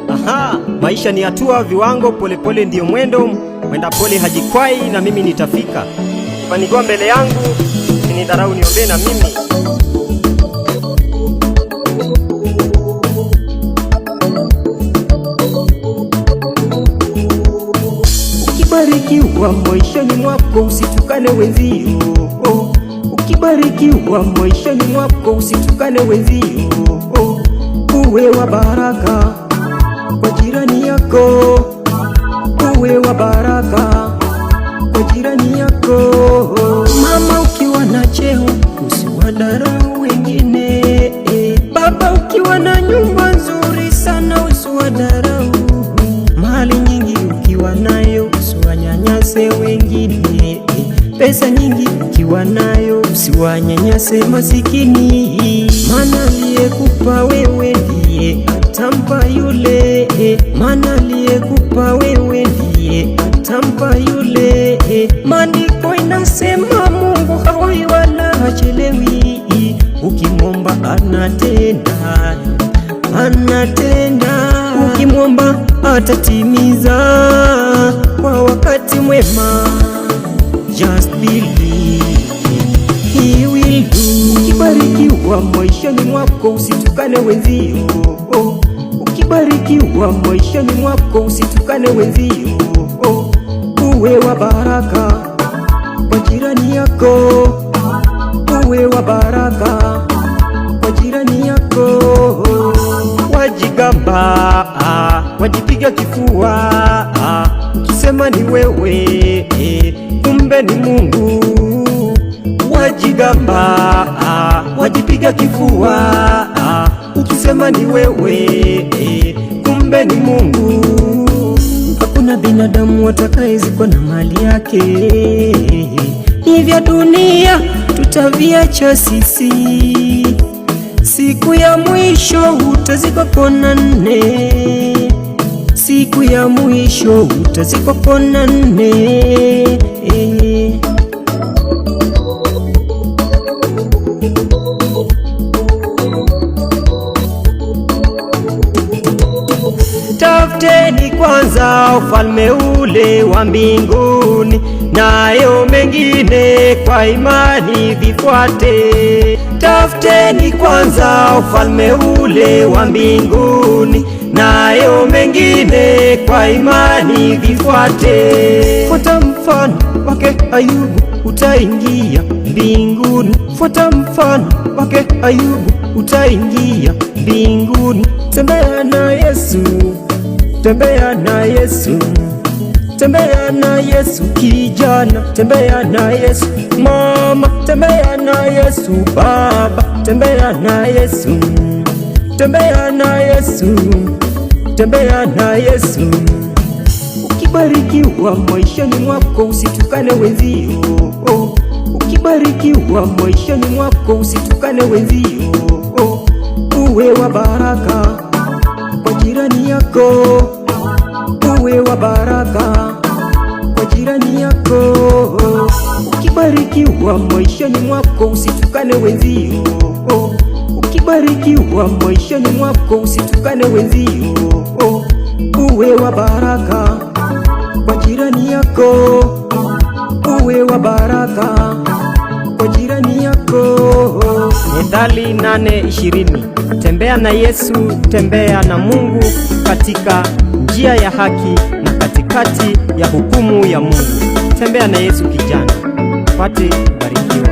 Aha, maisha ni hatua, viwango, polepole ndiyo mwendo. Mwenda pole hajikwai, na mimi nitafika. Fanikiwa mbele yangu, usinidharau, niombe na mimi. Ukibarikiwa maishani mwako usitukane wenzio. Ukibarikiwa maishani mwako usitukane wenzio. Uwe wa baraka kwa jirani yako, uwe wa baraka kwa jirani yako. Mama ukiwa na cheo usiwadharau wengine. Baba ukiwa na nyumba nzuri sana usiwadharau. Mali nyingi ukiwa nayo usiwanyanyase wengine. Pesa nyingi ukiwa nayo usiwanyanyase masikini. Maana aliyekupa wewe ndiye atampa yule. Maana aliyekupa wewe ndiye atampa yule. Maandiko inasema Mungu hawai wala hachelewi. Ukimwomba anatenda, anatenda. Ukimwomba atatimiza kwa wakati mwema. Just believe he will do. Ukibarikiwa maishani mwako usitukane wenzio. Ukibarikiwa maishani mwako usitukane wenzio. Uwe wa baraka kwa jirani yako, uwe wa baraka kwa jirani yako. Wajigamba, wajipiga kifua, ukisema ni wewe kumbe ni Mungu. Wajigamba, wajipiga kifua, ukisema ni wewe kumbe ni Mungu. Hakuna binadamu atakayezikwa na mali yake. Ni vya dunia tutaviacha sisi. Siku ya mwisho utazikwa kona nne. Siku ya mwisho utazikwa kona nne. Tafuteni kwanza ufalme ule wa mbinguni, nayo mengine kwa imani vifuate. Tafuteni kwanza ufalme ule wa mbinguni, nayo mengine kwa imani vifuate. Fuata mfano wake Ayubu utaingia mbinguni. Fuata mfano wake Ayubu utaingia mbinguni. Tembea na Yesu, tembea na Yesu, tembea na Yesu kijana, tembea na Yesu mama, tembea na Yesu baba, tembea na Yesu, tembea na Yesu, tembea na Yesu. Ukibarikiwa maishani mwako usitukane wenzio. Ukibarikiwa maishani mwako usitukane wenzio. Uwe wa baraka kwa jirani yako, uwe wa baraka kwa jirani yako. Ukibarikiwa maishani mwako usitukane wenzio. Ukibarikiwa maishani mwako usitukane wenzio. Uwe wa baraka kwa jirani yako, uwe wa baraka kwa jirani yako. Methali 8:20. Tembea na Yesu, tembea na Mungu katika njia ya haki na katikati ya hukumu ya Mungu. Tembea na Yesu kijana, pate barikiwa.